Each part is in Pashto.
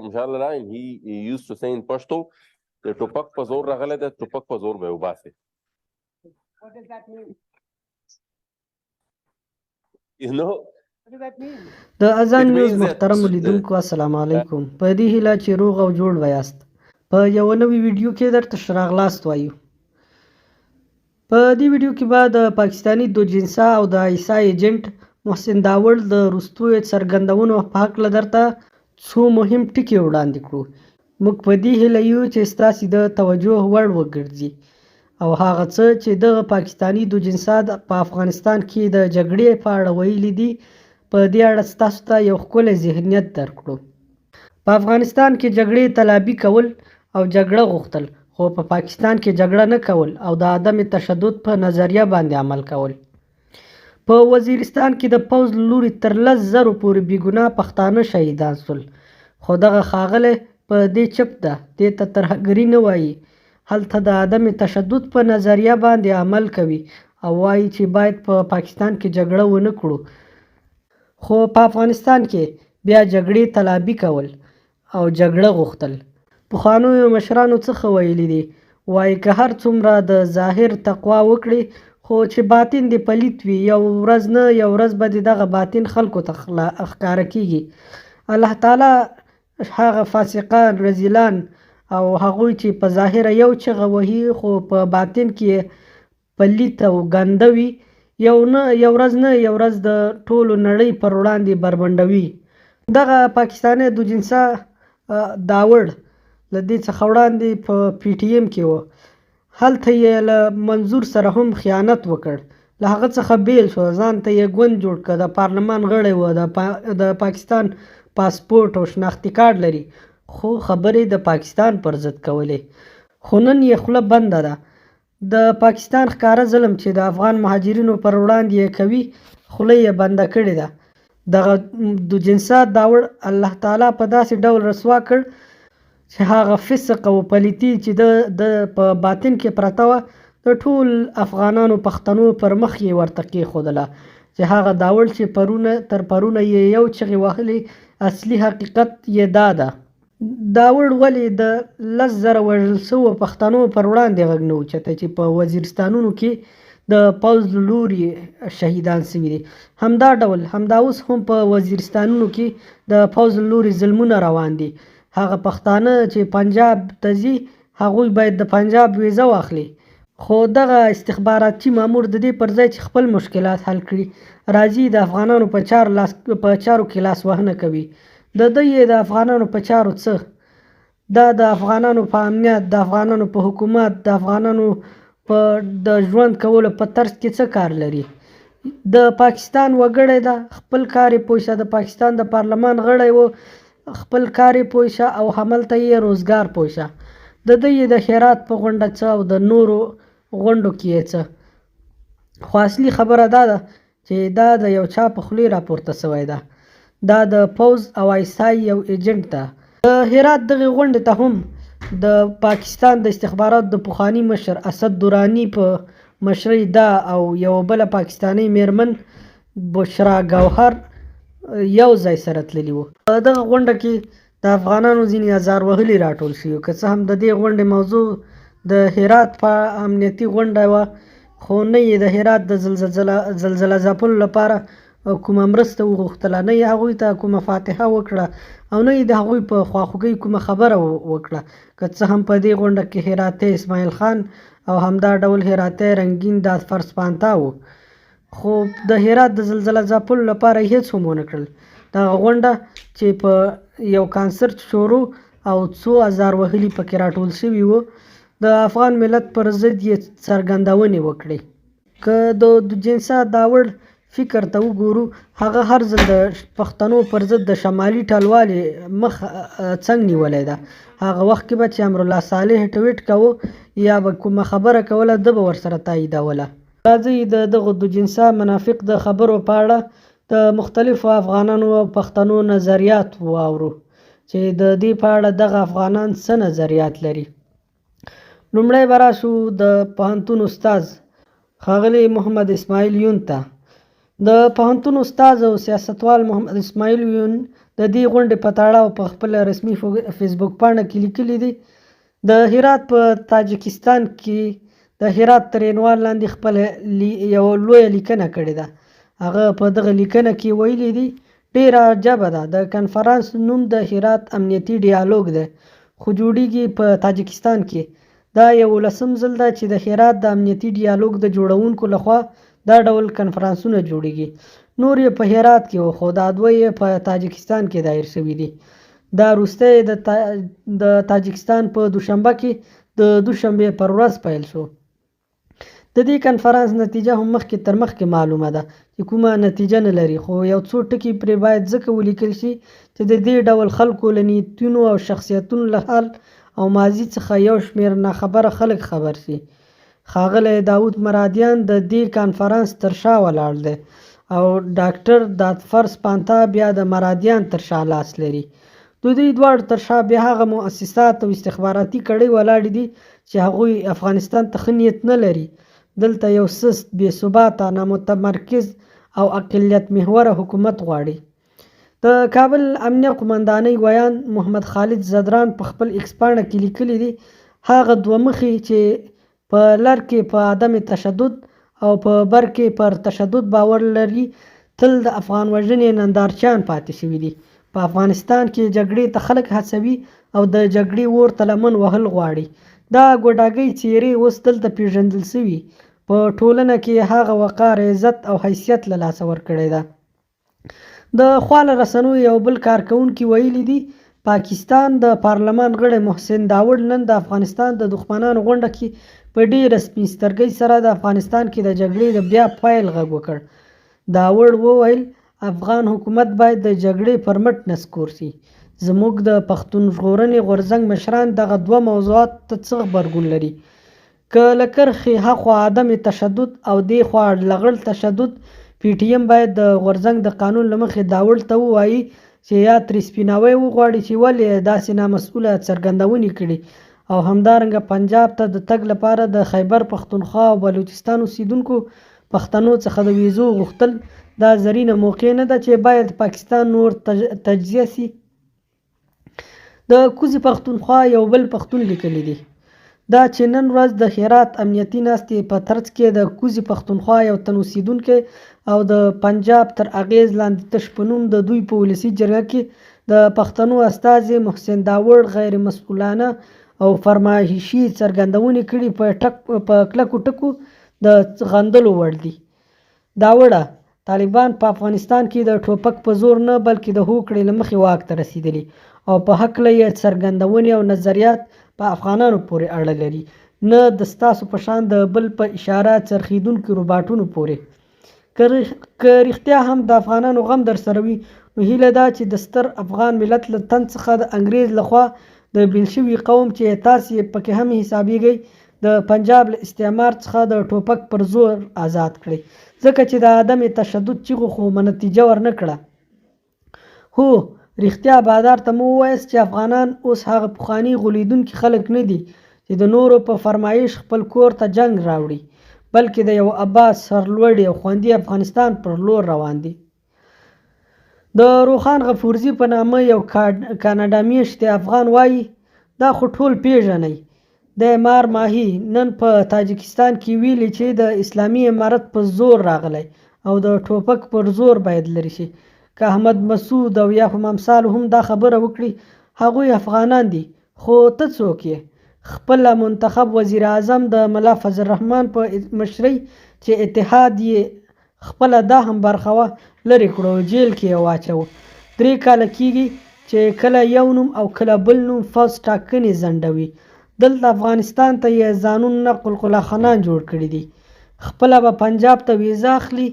Mashallah, and he used to say in Pashto, the topak pa zor ragale, the topak pa zor mein ubase. What does that mean? You know, What does that mean? د اذان It نیوز means that, محترم لیدونکو السلام علیکم. په دې هیله چې روغ او جوړ ویاست. په یو نوې ویډیو کې درته راغلاست وایو. په دې ویډیو کې به د پاکستاني دوجنسا او د عیسی ایجنټ محسن داوړ د وروستیو څرګندونو په هکله درته څو مهم ټکي وړاندې کړو. موږ په دې هیله یو چې ستاسې د توجه وړ وګرځي او هغه څه چې دغه پاکستاني دوجنسا په افغانستان کې د جګړې په اړه ویلي دي په دې اړه ستاسو ته یو ښکلی ذهنیت درکړو. په افغانستان کې جګړې تلابي کول او جګړه غوښتل، خو په پاکستان کې جګړه نه کول او د عدم تشدد په نظریه باندې عمل کول. په وزیرستان کې د پوځ له لوري تر 10,000 پورې بېګناه پښتانه شهیدان شول، خو دغه ښاغلی په دې چپ ده، دې ته ترهګري نه وایي. هلته د عدم تشدد په نظریه باندې عمل کوي او وایي چې باید په پاکستان کې جګړه ونه کړو، خو په افغانستان کې بیا جګړې تلابي کول او جګړه غوښتل. پخوانیو مشرانو څخه ویلي دي، وایي که هر څومره د ظاهر تقوا وکړي خو چې باطن دې پلیت وي، یو ورځ نه یو ورځ به دې دغه باطن خلکو ته ښکاره کیږي. الله تعالی هغه فاسقان، رذیلان او هغوی چې په ظاهره یو چغه وهي خو په باطن کې پلیت او ګنده وي، یو ورځ نه یو ورځ د ټولو نړۍ پر وړاندې بربنډوي. دغه پاکستاني دوجنسا داوړ له دې څخه وړاندې په پی ټي ایم کې و. هلته یې له منظور سره هم خیانت وکړ، له هغه څخه بیل شو، ځان ته یې ګوند جوړ کړ، د پارلمان غړی و، د پاکستان پاسپورټ او شناختي کارت لري، خو خبرې د پاکستان پر ضد کولې. خو نن یې خوله بنده ده. د پاکستان ښکاره ظلم چې د افغان مهاجرینو پر وړاندې یې کوي، خوله یې بنده کړې ده. دغه دوجنسا داوړ الله تعالی په داسې ډول رسوا کړ چې هغه فسق او پلیتي چې د په باطن کې پرته وه، د ټول افغانانو پښتنو پر مخ یې ورته کېښودله چې هغه داوړ چې تر پرونه یې یو چغې وهلې، اصلي حقیقت یې دا ده. داوړ ولې د 10,000 وژل شوو پښتنو پر وړاندې غږ نه اوچتی چې په وزیرستانونو کې د پوځ له لوري شهیدان شوي دي؟ همدا اوس هم په وزیرستانونو کې د پوځ له لوري ظلمونه روان دي. هغه پښتانه چې پنجاب ته ځي هغوی باید د پنجاب ویزه واخلي، خو دغه استخباراتي مامور د دې پر ځای چې خپل مشکلات حل کړي، راځي د افغانانو په چارو کې لاس وهنه کوي. د دوی د افغانانو په چارو څه؟ دا د افغانانو په امنیت، د افغانانو په حکومت، د افغانانو په د ژوند کولو په طرز کې څه کار لري؟ د پاکستان وګړی ده، خپل کار یې پوه شه، د پاکستان د پارلمان غړی و، خپل کار یې پوه شه او هملته یې روزګار پوه شه. د دوی د هرات په غونډه څه او د نورو غونډو کې یې څه؟ خو اصلي خبره دا ده چې دا د یو چا په خولې راپورته سوی ده. دا د پوځ او عیسی یو ایجنټ ده. د هرات دغې غونډې ته هم د پاکستان د استخباراتو د پخواني مشر اسد دراني په مشرۍ دا او یو بله پاکستاني میرمن بشرا ګوهر یو ځای سره تللي وو. په دغه غونډه کې د افغانانو ځینې ازار وهلي راټول شوي، که څه هم د دې غونډې موضوع د هرات په امنیتي غونډه وه، خو نه یې د هرات د زلزله ځپلو لپاره کومه مرسته وغوښتله، نه یې هغوی ته کومه فاتحه وکړه او نه یې د هغوی په خواخوږۍ کومه خبره وکړه. که څه هم په دې غونډه کې هراتی اسماعیل خان او همدا ډول هراتی رنګین دادفرس پانتا و، خو د هرات د زلزله ځپلو لپاره هیڅ هم ونه کړل. دغه غونډه چې په یو کانسرت شروع او څو ازار وهلي پکې راټول شوي وو، د افغان ملت پر ضد یې څرګندونې وکړې. که د دوجنسا داوړ فکر ته وګورو، هغه هر ځل د پښتنو پر ضد د شمالي ټلوالې مخ څنګ نیولی ده. هغه وخت کې به چې امرالله صالح ټویټ کوو یا به کومه خبره کوله، ده به ورسره تاییدوله. راځئ د دغو دوجنسا منافق د خبرو په اړه د مختلفو افغانانو او پښتنو نظریات واورو چې د دې په اړه دغه افغانان څه نظریات لري. لومړی به راشو د پوهنتون استاذ ښاغلی محمد اسماعیل یون ته. د پوهنتون استاذ او سیاستوال محمد اسماعیل یون د دې غونډې په تړاو په خپله رسمي فیسبوک پاڼه کې لیکلي دي. د هرات په تاجکستان کې د هرات تر عنوان لاندې خپله یوه لویه لیکنه کړې ده. هغه په دغه لیکنه کې ویلي دي ډېره عجبه ده، د کنفرانس نوم د هرات امنیتي ډیالوګ دی، خو جوړیږي په تاجکستان کې. دا 11م ځل ده چې د هرات د امنیتي ډیالوګ د جوړونکو لخوا دا ډول کنفرانسونه جوړیږي. نور یې په هرات کې و، خو دا دوه یې په تاجکستان کې دایر شوي دي. دا وروستی د تاجکستان په دوشنبه کې د دوشنبې پر ورځ پیل شو. د دې کنفرانس نتیجه هم مخکې تر مخکې معلومه ده چې کومه نتیجه نه لري، خو یو څو ټکي پرې باید ځکه ولیکل شي چې د دې ډول خلکو له نیتونو او شخصیتونو له حال او ماضي څخه یو شمېر ناخبره خلک خبر شي. ښاغلی داود مرادیان د دې کنفرانس تر شا ولاړ دی او ډاکټر دادفرس پانتا بیا د مرادیان تر شا لاس لري. د دوی دواړو تر شا بیا هغه مؤسسات او استخباراتي کړۍ ولاړې دي چې هغوی افغانستان ته ښه نیت نه لري. دلته یو سست، بې ثباته، نامتمرکز او اقلیت محوره حکومت غواړي. د کابل امنیه قمندانۍ ویان محمد خالد زدران په خپل ایکس پاڼه کې لیکلي دي هغه دوه مخي چې په لر کې په عدم تشدد او په بر کې پر تشدد باور لري تل د افغان وژنې نندارچیان پاتې شوي دي. په افغانستان کې جګړې ته خلک هڅوي او د جګړې اور ته لمن وهل غواړي. دا ګوډاګۍ څېرې اوس دلته پیژندل شوي. په ټولنه کې هغه وقار، عزت او حیثیت له لاسه ورکړی ده. د خواله رسنیو یو بل کارکوونکي ویلي دي پاکستان د پارلمان غړی محسن داوړ نن د افغانستان د دښمنانو غونډه کې په ډېره سپین سترګۍ سره د افغانستان کې د جګړې د بیا پیل غږ وکړ. داوړ وویل افغان حکومت باید د جګړې پر مټ نسکور شي. زموږ د پښتون ژغورنې غورځنګ مشران دغه دوه موضوعات ته څه غبرګون لري؟ که له کرښې هاخوا عدم تشدد او دې خوا لغړ تشدد، پی ټي ایم باید د غورځنګ د قانون له مخې داوړ ته ووایي چې یا ترې سپیناوی وغواړي چې ولې داسې نامسؤله څرګندونې کړي، او همدارنګه پنجاب ته د تګ لپاره د خیبر پښتونخوا او بلوچستان اوسیدونکو پښتنو څخه د ویزو غوښتل دا زرینه موقع نه ده چې باید پاکستان نور تجزیه شي. د کوزې پښتونخوا یو بل پښتون لیکلی دی دا چې نن ورځ د هرات امنیتي ناستې په ترڅ کې د کوزې پښتونخوا یو تن اوسیدونکی او د پنجاب تر اغیز لاندې تش په نوم د دوی په ولسي جرګه کې د پښتنو استازي محسن داوړ غیر مسؤلانه او فرمایشي څرګندونې کړي په کلکو ټکو د غندلو وړ دي. داوړه طالبان په افغانستان کې د ټوپک په زور نه بلکې د هوکړې له مخې واک ته رسېدلي او په هکله یې څرګندونې او نظریات په افغانانو پورې اړه لري، نه د ستاسو په شان د بل په اشاره څرخیدونکو روباټونو پورې. که رښتیا هم د افغانانو غم در سره وي نو هیله ده چې د ستر افغان ملت له تن څخه د انګریز لخوا د بیل شوي قوم چې تاسې پکې هم حسابیږئ د پنجاب له استعمار څخه د ټوپک پر زور آزاد کړئ، ځکه چې د عدم تشدد چیغو خو نتیجه ورنه کړه. هو رښتیا بادار ته مو ووایاست چې افغانان اوس هغه پخواني غولیدونکي خلک نه دي چې د نورو په فرمایش خپل کور ته جنگ راوړي، بلکې د یو اباد، سرلوړي او خوندي افغانستان پر لور روان دي. د روخان غفورزي په نامه یو کاناډا میشتی افغان وایي دا خو ټول پیژنئ، د مار ماهي نن په تاجکستان کې ویلي چې د اسلامي امارت په زور راغلی او د ټوپک پر زور باید لرې شي. که احمد مسعود او یا هم امثالو هم دا خبره وکړي هغوی افغانان دي، خو ته څوک یې؟ خپله منتخب وزیر اعظم د ملا فضل الرحمن په مشرۍ چې اتحاد یې خپله دا هم برخه وه لرې کړو، جیل کې یې واچوه. 3 کاله کېږي چې کله یو نوم او کله بل نوم فوز ټاکنې ځنډوي. دلته افغانستان ته یې ځانونه قلقله خانان جوړ کړي دي. خپله به پنجاب ته ویزه اخلي،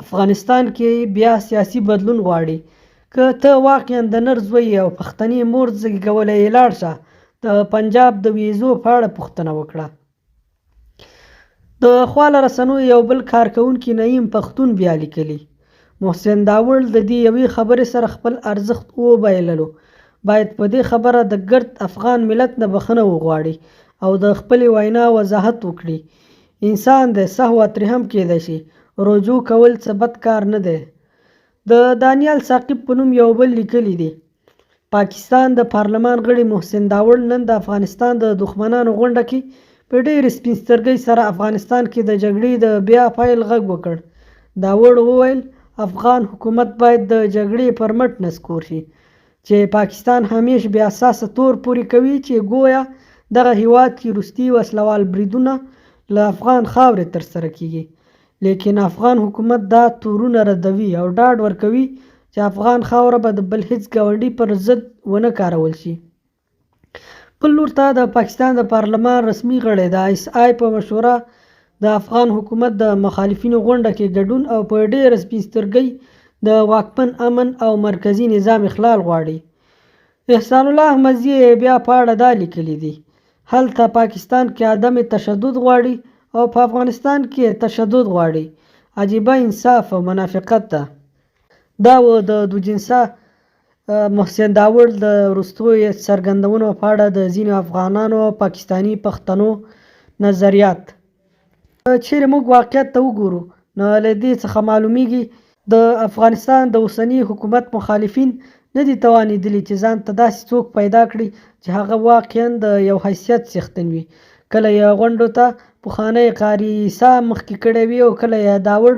افغانستان کې بیا سیاسي بدلون غواړي. که ته واقعا د نر زوی او پښتنې مور زیږولی یې لاړ شه د پنجاب د ویزو په اړه پوښتنه وکړه. د خواله رسنیو یو بل کارکوونکي نعیم پښتون بیا لیکلي محسن داوړ د دې یوې خبرې سره خپل ارزښت وبایللو، باید په دې خبره د ګرد افغان ملت نه بخښنه وغواړي او د خپلې وینا وضاحت وکړي. انسان دی، سهوه ترې هم کېدای شي، رجوع کول څه بد کار نه دی. د دانیال ثاقب په نوم یو بل لیکلی دی پاکستان د پارلمان غړي محسن داوړ نن د افغانستان د دښمنانو غونډه کې په ډېرې سپین سترګۍ سره افغانستان کې د جګړې د بیا پیل غږ وکړ. داوړ وویل افغان حکومت باید د جګړې پر مټ نسکور شي چې پاکستان همیش بیا اساسه تور پورې کوي چې ګویا دغه هیواد کې وروستي وسلوال بریدونه له افغان خاورې ترسره کیږي. لیکن افغان حکومت دا تورونه ردوي او ډاډ ورکوي چې افغان خاوره به د بل هیڅ ګاونډي پر ضد ونه کارول شي. بل لور ته د پاکستان د پارلمان رسمي غړی د ایس آی په مشوره د افغان حکومت د مخالفینو غونډه کې ګډون او په ډېره سپین سترګۍ د واکمن امن او مرکزي نظام اخلال غواړي. احسان الله احمدزي بیا په اړه دا لیکلي دي هلته پاکستان کې عدم تشدد غواړي او په افغانستان کې تشدد غواړي. عجیبه انصاف او منافقت ده. دا و د دوجنسه محسن داوړ د وروستیو څرګندونو په اړه د ځینو افغانانو او پاکستاني پښتنو نظریات. چیرې موږ واقعیت ته وګورو نو له دې څخه معلومیږي د افغانستان د اوسني حکومت مخالفین نه دي توانېدلي چې ځان ته داسې څوک پیدا کړي چې هغه واقعا د یو حیثیت څښتن وي. کله یې غونډو ته پخوانی قاري عیسی مخکې کړی وي او کله یې داوړ،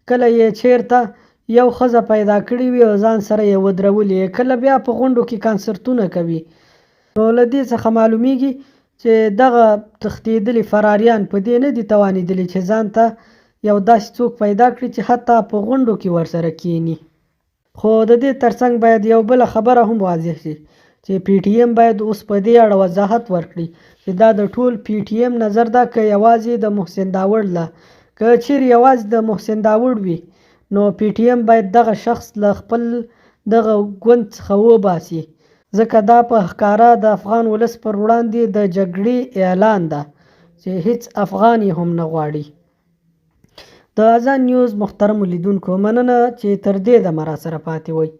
کله یې چیرته یو ښځه پیدا کړې وي او ځان سره یې ودرولې، کله بیا په غونډو کې کانسرتونه کوي. نو له دې څخه معلومیږي چې دغه تښتېدلي فراریان په دې نه دي توانېدلي چې ځان ته یو داسې څوک پیدا کړي چې حتی په غونډو کې ورسره کینی. خو د دې ترڅنګ باید یو بله خبره هم واضح شي چې پی ټي ایم باید اوس په دې اړه وضاحت ورکړي چې دا د ټول پی ټي ایم نظر ده که یوازې د محسن داوړ له. که چیرې یوازې د محسن داوړ وي نو پی ټي ایم باید دغه شخص له خپل دغه ګوند څخه وباسي ځکه دا په ښکاره د افغان ولس پر وړاندې د جګړې اعلان ده چې هیڅ افغان یې هم نه غواړي. د اذان نیوز محترمو لیدونکو مننه چې تر دې دمه راسره پاتې وئ.